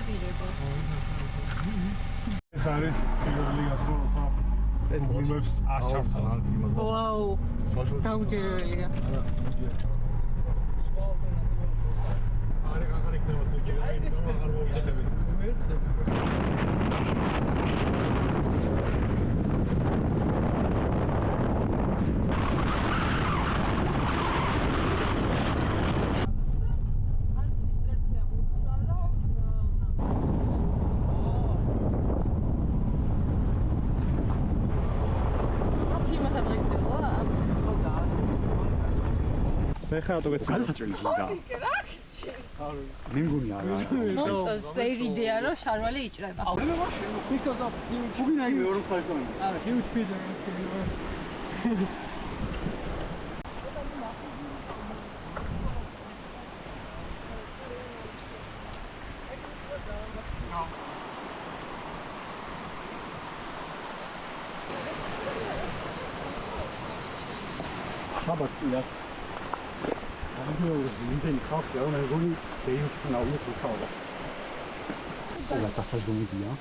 დაპირება. ეს არის პირველი გასროლა ეს მომებს არ ჩავწა. ვაუ. დაუჯერებელია. აღარ იქნება თუ ჯერ აღარ მოვიძებთ. ხა თუ გეცი გადასაჭრელი გინდა. მე მგონი არა. მომწონს ეს იდეა რომ შარვალი იჭრება. Because of huge. Who can I go to first one? huge pizza is ხაბათია. ინდენი ხალხი არ მეგონი შეიძლება ნაულა თუთავდა. ყველა დასაჯდომია.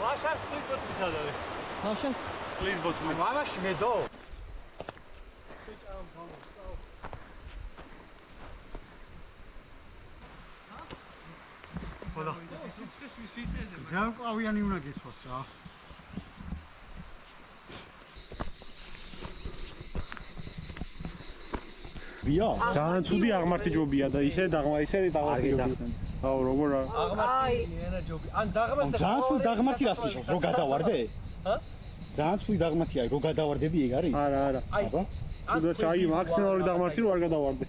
ლაშას წყლის ბოჭმის არის. ლაშას წყლის ბოჭმი. მამაში მედო. ხოდა. ძალიან ყავიანი უნდა გიცვას რა. ბია. ძალიან ცუდი აღმართი ჯობია და ისე აღმართი ჯობია. აუ როგორ აი ან დაღმართი ძალიან სულ დაღმართი რას ნიშნავს რო გადავარდე? ჰა? ძალიან სულ დაღმართია რო გადავარდები ეგ არის? არა არა. აბა. თუნდაც აი მაქსიმალური დაღმართი რო არ გადავარდე.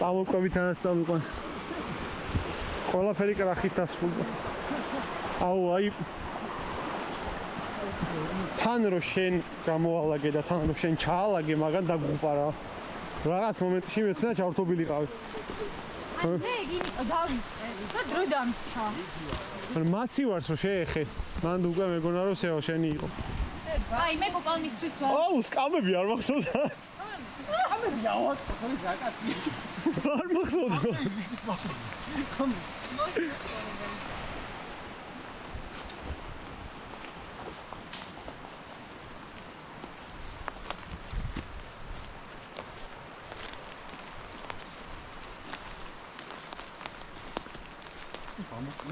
წამოყვებით ანასტამიყვანს. ყველაფერი კრახით დასრულდა. აუ აი თან რო შენ გამოვალაგე და თან რო შენ ჩაალაგე, მაგან დაგუყარა. რაღაც მომენტში მეცნა ჩავრთობილიყავი. მე იგი დავიწყე და დრო დამჭა. მაცი ვარს რო შეეხე. მან უკვე მეგონა რომ სეო შენი იყო. აი მე კოპალნიკს ვიცვა. აუ სკამები არ მახსოვდა. ამერია ვაწყო ხორი საკაცი. არ მახსოვდა.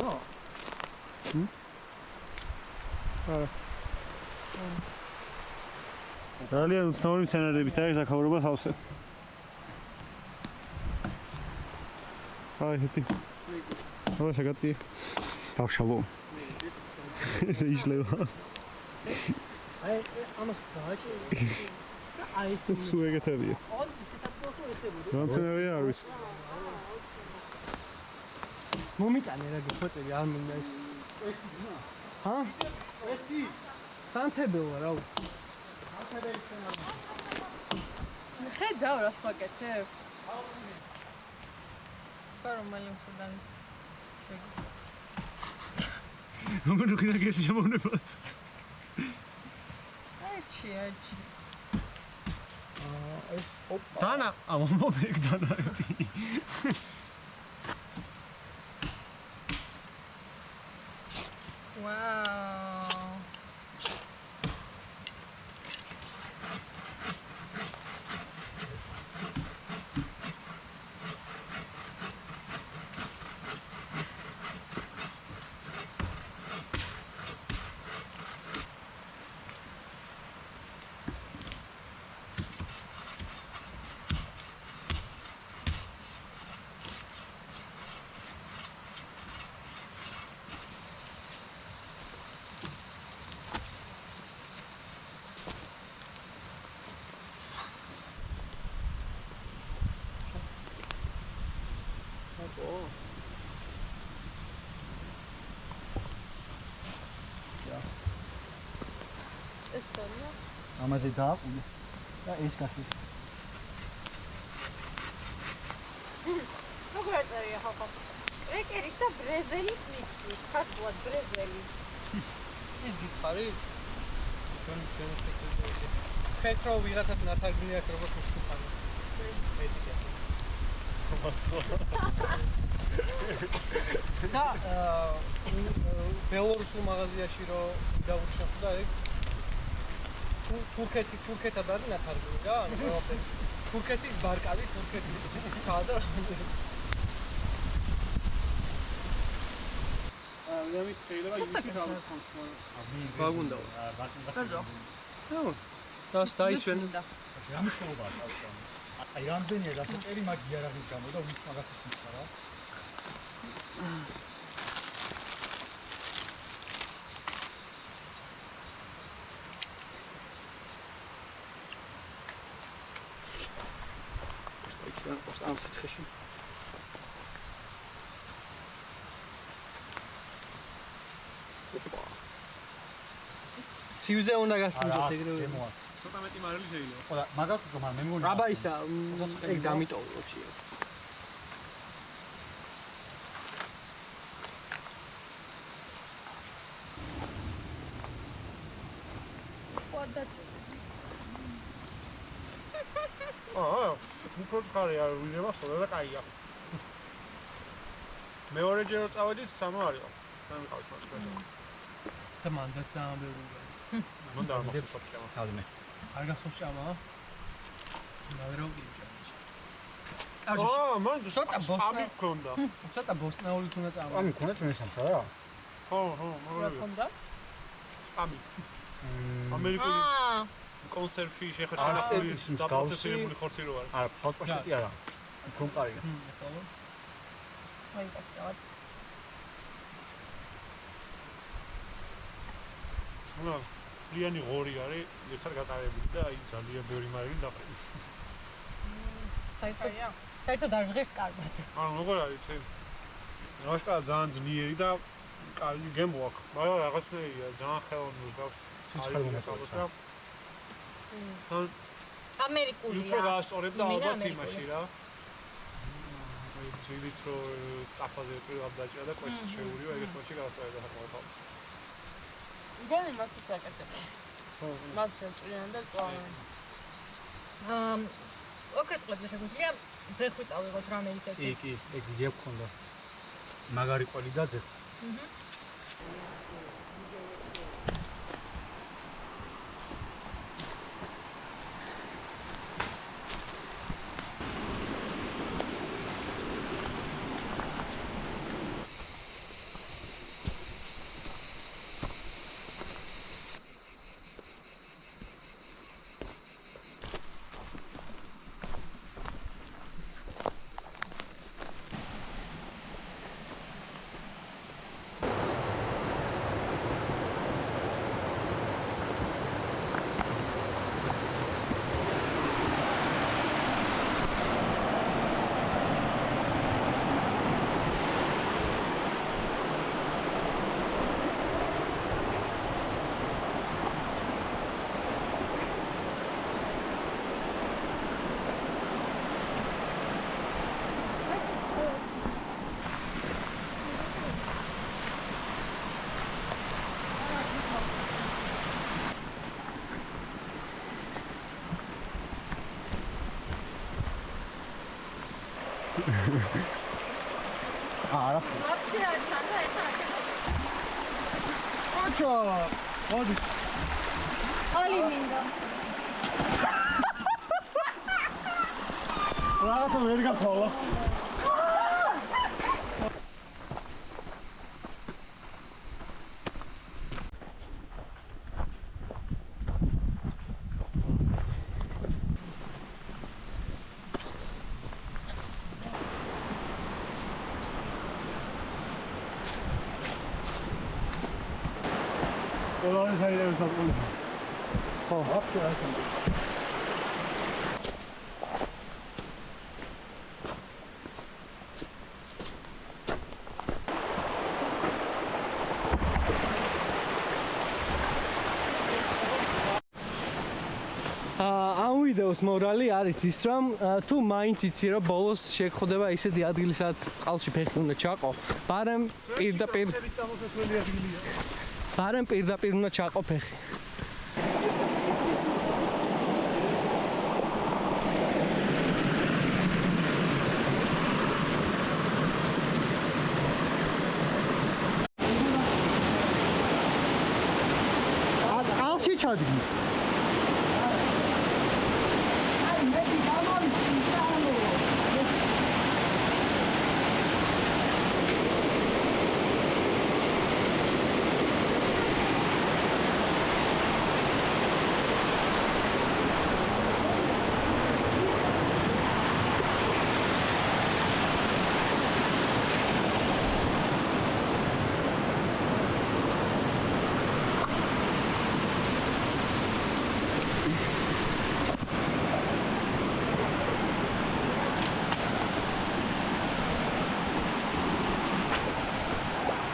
ნო. არა. ძალიან უცნაური მცენარეებით არის აქაურობა სავსე. აი ჰეთი. აბა შეგაწი. დავშალო. ესე იშლება. აი ამას დააჭი. აი ეს სულ ეგეთებია. რა მცენარეა არ ვიცი. მომიტანე რა გიწევი არ მინდა ეს. ჰა? ესი. სანთებელო რა. სანთებელი დავრას ვაკეთებ? რომელი მხრიდან რომელი მხრიდან გესიამოვნება? აიჩი. ეს ოპა. დანა, მომეგ დანა. ვაუ. ეს თონა? ამაზე დააყუნე და ეს გახი. როგორ წერია ხალხო? კრეკერის და ბრეზელის მიქსი, ხარულად ბრეზელი. ის გითხარი? ჩვენ შევეცდები. ფეთრო ვიღაცად ნათარგმნი აქვს როგორც სუფანი. და ბელორუსულ მაღაზიაში რო დავუშვებ და ეგ თურქეთად არის ნათარგმნი რა, ანუ ყველაფერი. თურქეთის ბარკალი, თურქეთის ხადა. ამით შეიძლება ისი გავხსნას. გაგუნდა. და დაიშვენ. გამიშოვა თავიდან. აი რამდენია დასაწერი მაგ იარაღის გამო და ვის მაგას ისმის რა. ამ სიცხეში. ციუზე უნდა გასცინოთ ეგრევე. ცოტა მეტი მარილი შეიძლება. ხო და მაგას უფრო მე მგონი. აბა ისა ეგ დამიტოვო ვაფშე. უფრო ხარი არ ვიღება ხოლმე და კაია. მეორეჯერ წავედით სამო არისო. სამი ყავს მას. და მანდაც ამბებია. მანდა არ მოხდა ჩამა. თავდმე. არ გახსოვს ჭამა? მაგრამ გიჭა. მან ცოტა ბოსნა. ამი გქონდა. ცოტა ბოსნაული თუნდა წამა. ამი ქონდა ჩვენსამსა რა. ხო, რა მაგრამ ხონდა? ამი. ამერიკული კონსერვში შეხერხებული დაპროცესირებული ხორცი რო არის. არა, ფალკოშეტი არა. კომპარია. აი გასწავთ. ნუ ლიანი ღორი არის, ეს არ გატარებული და აი ძალიან ბევრი მარილი დაყრილი. საერთოდ არ ჟღერს კარგად. ანუ როგორ არის ეს? ნაშკა ძალიან ძლიერი და კარგი გემო აქვს. მაგრამ რაღაცნაირია, ძალიან ხელოვნური გავს. ამერიკულია. უფრო გაასწორებ და ალბათ იმაში რა. აი ძილით რო ტაფაზე პირველად დაჭრა და კვეთს შეურიო, ეგეთ მოჩი გაასწორებ და საკმაოდ. იდეა მას აკეთებ. მას შეჭრიან და წავენ. ოქროწყლებზე შეგვიძლია ძეხვი წავიღოთ რამე ისეთი. კი, ეგ ძეხვი ქონდა. მაგარი ყველი და ძეხვი. არა. Вообще, это. აჩა მოდი Ალი მინდა. რაღაცა ვერ გათვალა. Olay sayılır sapını. Hop gelsin. ამ ვიდეოს მორალი არის ის, რომ თუ მაინც იცი, რომ ბოლოს შეგხვდება ისეთი ადგილი, სადაც წყალში ფეხი უნდა ჩაყო, ბარემ პირდაპირ უნდა ჩაყო ფეხი. წყალში ჩადგი.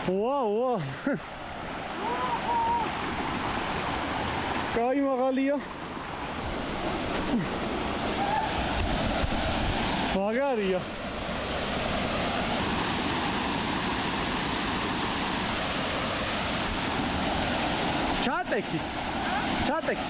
Wow. Кай мაღალია. მაგარია. ჩაწექი. ჩაწექი.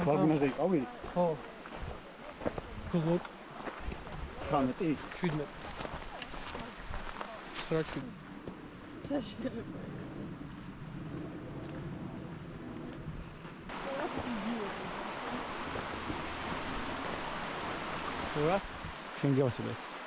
ვაგონაზე იყავი? ხო. გლოთ 19. 17. 9. საშინელება. რა? შენ გიავსებეს.